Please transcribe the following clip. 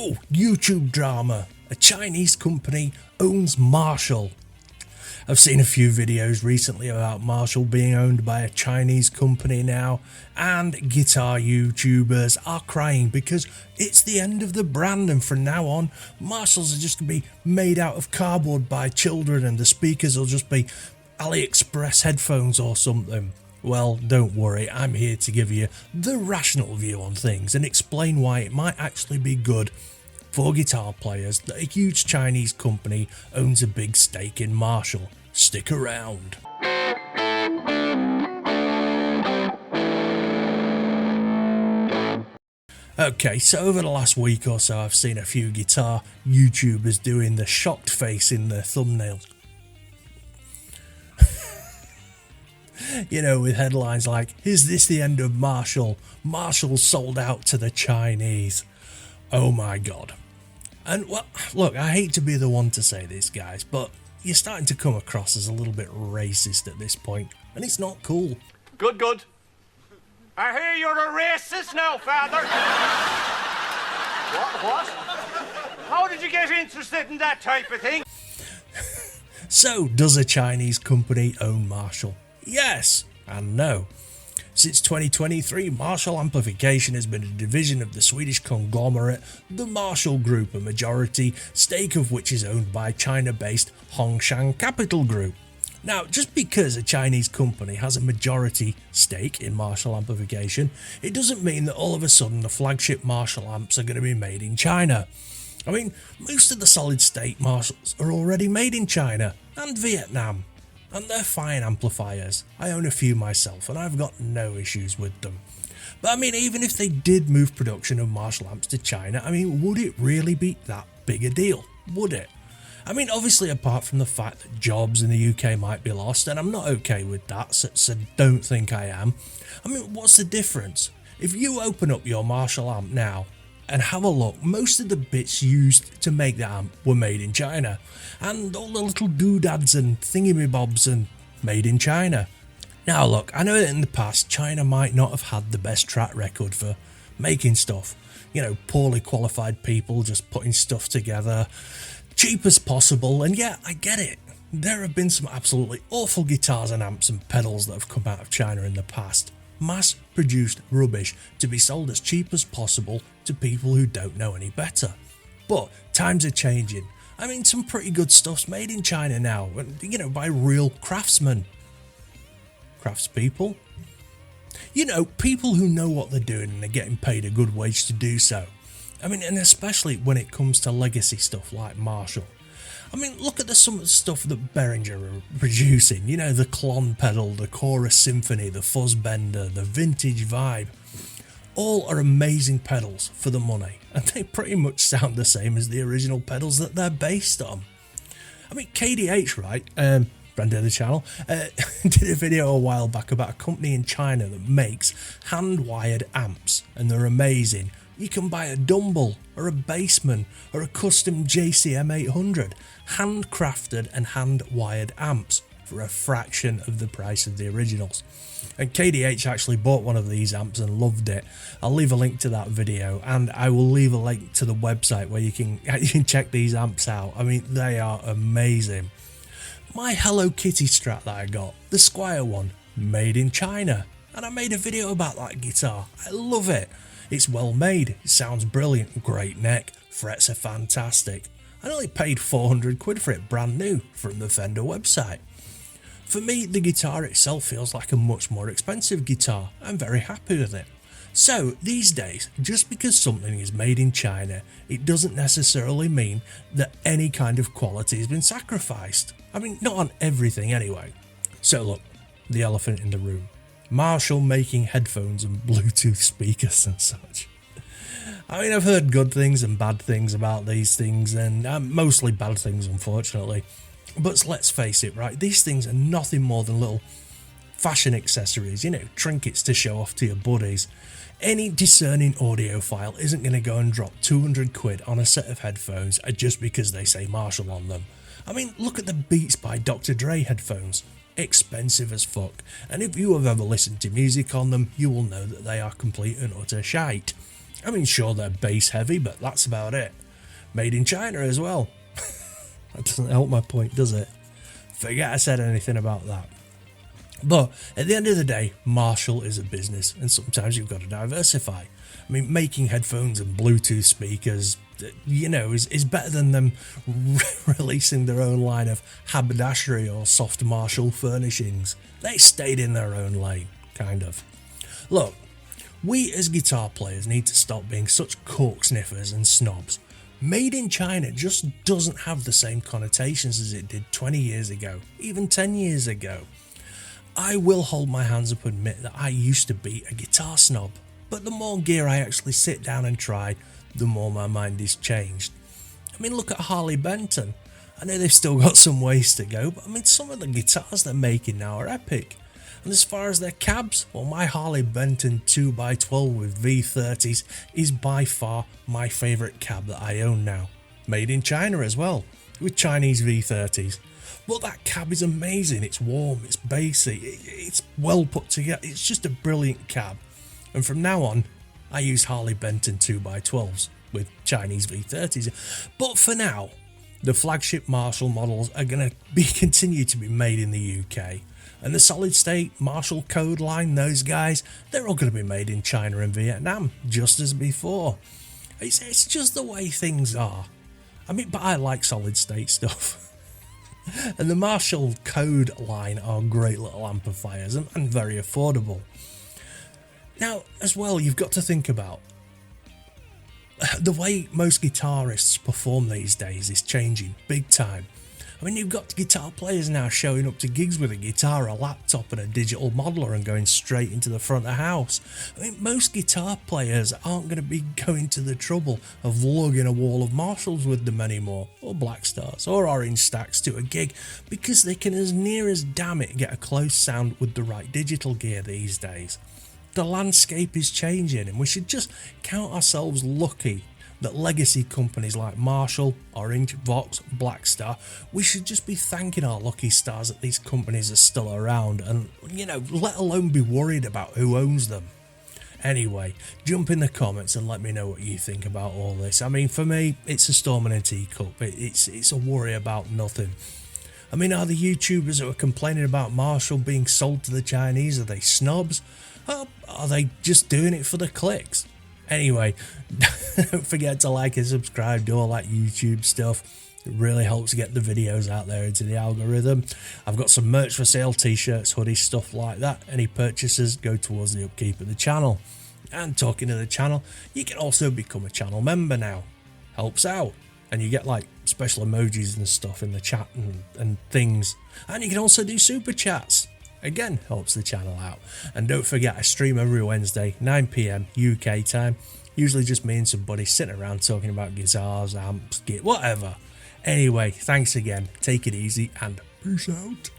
Oh, YouTube drama. A Chinese company owns Marshall. I've seen a few videos recently about Marshall being owned by a Chinese company now, and guitar YouTubers are crying because it's the end of the brand, and from now on Marshalls are just going to be made out of cardboard by children and the speakers will just be AliExpress headphones or something. Well, don't worry, I'm here to give you the rational view on things and explain why it might actually be good for guitar players that a huge Chinese company owns a big stake in Marshall. Stick around. Okay, so over the last week or so I've seen a few guitar YouTubers doing the shocked face in their thumbnails. You know, with headlines like, "Is this the end of Marshall? Marshall sold out to the Chinese." Oh my god. And well, look, I hate to be the one to say this, guys, but you're starting to come across as a little bit racist at this point, and it's not cool. Good. I hear you're a racist now, Father. What? How did you get interested in that type of thing? So, does a Chinese company own Marshall? Yes and no. Since 2023, Marshall Amplification has been a division of the Swedish conglomerate, the Marshall Group, a majority stake of which is owned by China-based Hongshan Capital Group. Now, just because a Chinese company has a majority stake in Marshall Amplification, it doesn't mean that all of a sudden the flagship Marshall amps are going to be made in China. I mean, most of the solid-state Marshalls are already made in China and Vietnam. And they're fine amplifiers. I own a few myself and I've got no issues with them. But I mean, even if they did move production of Marshall amps to China, I mean, would it really be that big a deal? Would it? I mean, obviously apart from the fact that jobs in the UK might be lost, and I'm not okay with that, so don't think I am. I mean, what's the difference? If you open up your Marshall amp now and have a look, most of the bits used to make the amp were made in China, and all the little doodads and thingamybobs and made in China. Now look, I know that in the past China might not have had the best track record for making stuff. You know, poorly qualified people just putting stuff together, cheap as possible, and yeah, I get it. There have been some absolutely awful guitars and amps and pedals that have come out of China in the past. Mass-produced rubbish to be sold as cheap as possible to people who don't know any better. But times are changing. I mean, some pretty good stuff's made in China now, you know, by real craftsmen. Craftspeople? You know, people who know what they're doing and they're getting paid a good wage to do so. I mean, and especially when it comes to legacy stuff like Marshall. I mean, look at some of the stuff that Behringer are producing. You know, the Klon pedal, the Chorus Symphony, the Fuzzbender, the Vintage Vibe. All are amazing pedals for the money, and they pretty much sound the same as the original pedals that they're based on. I mean, KDH, right, friend of the channel, did a video a while back about a company in China that makes hand-wired amps, and they're amazing. You can buy a Dumble, or a Bassman, or a custom JCM 800, handcrafted and hand-wired amps for a fraction of the price of the originals. And KDH actually bought one of these amps and loved it. I'll leave a link to that video, and I will leave a link to the website where you can check these amps out. I mean, they are amazing. My Hello Kitty Strat that I got, the Squire one, made in China, and I made a video about that guitar. I love it. It's well made, it sounds brilliant, great neck, frets are fantastic. I only paid 400 quid for it brand new from the Fender website. For me, the guitar itself feels like a much more expensive guitar. I'm very happy with it. So, these days, just because something is made in China, it doesn't necessarily mean that any kind of quality has been sacrificed. I mean, not on everything anyway. So look, the elephant in the room. Marshall making headphones and Bluetooth speakers and such. I mean, I've heard good things and bad things about these things, and mostly bad things, unfortunately. But let's face it, right, these things are nothing more than little fashion accessories, you know, trinkets to show off to your buddies. Any discerning audiophile isn't going to go and drop 200 quid on a set of headphones just because they say Marshall on them. I mean, look at the Beats by Dr. Dre headphones. Expensive as fuck, and if you have ever listened to music on them, you will know that they are complete and utter shite. I mean, sure, they're base heavy, but that's about it. Made in China as well. That doesn't help my point, does it? Forget I said anything about that. But at the end of the day, Marshall is a business, and sometimes you've got to diversify. I mean, making headphones and Bluetooth speakers, is better than them releasing their own line of haberdashery or soft Marshall furnishings. They stayed in their own lane, kind of. Look, we as guitar players need to stop being such cork sniffers and snobs. Made in China just doesn't have the same connotations as it did 20 years ago, even 10 years ago. I will hold my hands up and admit that I used to be a guitar snob, but the more gear I actually sit down and try, the more my mind is changed. I mean, look at Harley Benton. I know they've still got some ways to go, but I mean, some of the guitars they're making now are epic. And as far as their cabs, well, my Harley Benton 2x12 with V30s is by far my favourite cab that I own now. Made in China as well, with Chinese V30s. But that cab is amazing, it's warm, it's bassy, it's well put together, it's just a brilliant cab. And from now on, I use Harley Benton 2x12s with Chinese V30s. But for now, the flagship Marshall models are going to continue to be made in the UK. And the solid state Marshall code line, those guys, they're all going to be made in China and Vietnam, just as before. It's just the way things are. I mean, but I like solid state stuff. And the Marshall code line are great little amplifiers and very affordable. Now, as well, you've got to think about the way most guitarists perform these days is changing big time. I mean, you've got guitar players now showing up to gigs with a guitar, a laptop and a digital modeler and going straight into the front of the house. I mean, most guitar players aren't going to be going to the trouble of lugging a wall of Marshalls with them anymore, or Black Stars, or Orange Stacks to a gig, because they can as near as damn it get a close sound with the right digital gear these days. The landscape is changing, and we should just count ourselves lucky that legacy companies like Marshall, Orange, Vox, Blackstar, we should just be thanking our lucky stars that these companies are still around and, let alone be worried about who owns them. Anyway, jump in the comments and let me know what you think about all this. I mean, for me, it's a storm in a teacup. It's a worry about nothing. I mean, are the YouTubers who are complaining about Marshall being sold to the Chinese, are they snobs? Or are they just doing it for the clicks? Anyway, don't forget to like and subscribe, do all that YouTube stuff. It really helps get the videos out there into the algorithm. I've got some merch for sale, t-shirts, hoodies, stuff like that. Any purchases go towards the upkeep of the channel. And talking of the channel, you can also become a channel member now. Helps out. And you get like special emojis and stuff in the chat and things. And you can also do super chats. Again, helps the channel out. And don't forget, I stream every Wednesday, 9 PM UK time. Usually just me and some buddies sitting around talking about guitars, amps, whatever. Anyway, thanks again. Take it easy and peace out.